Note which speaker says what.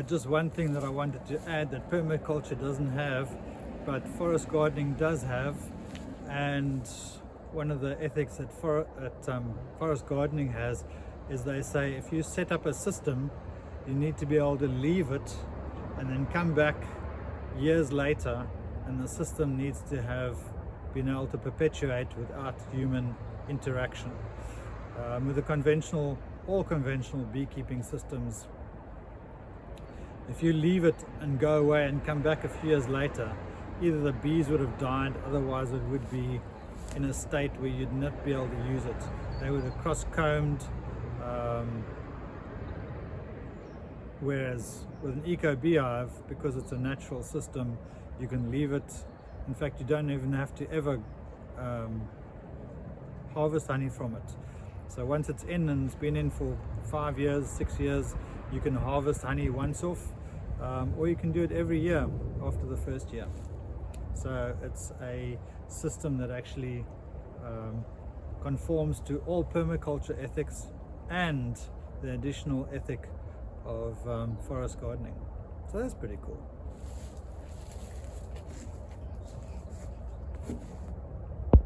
Speaker 1: Just one thing that I wanted to add that permaculture doesn't have, but forest gardening does have, and one of the ethics that forest gardening has is they say if you set up a system, you need to be able to leave it and then come back years later, and the system needs to have been able to perpetuate without human interaction. With the all conventional beekeeping systems, if you leave it and go away and come back a few years later, either the bees would have died, otherwise it would be in a state where you'd not be able to use it. They would have cross-combed, whereas with an eco beehive, because it's a natural system, you can leave it. In fact, you don't even have to ever harvest honey from it. So once it's in and it's been in for 5 years, 6 years, you can harvest honey once off, or you can do it every year after the first year. So it's a system that actually conforms to all permaculture ethics and the additional ethic of forest gardening. So that's pretty cool.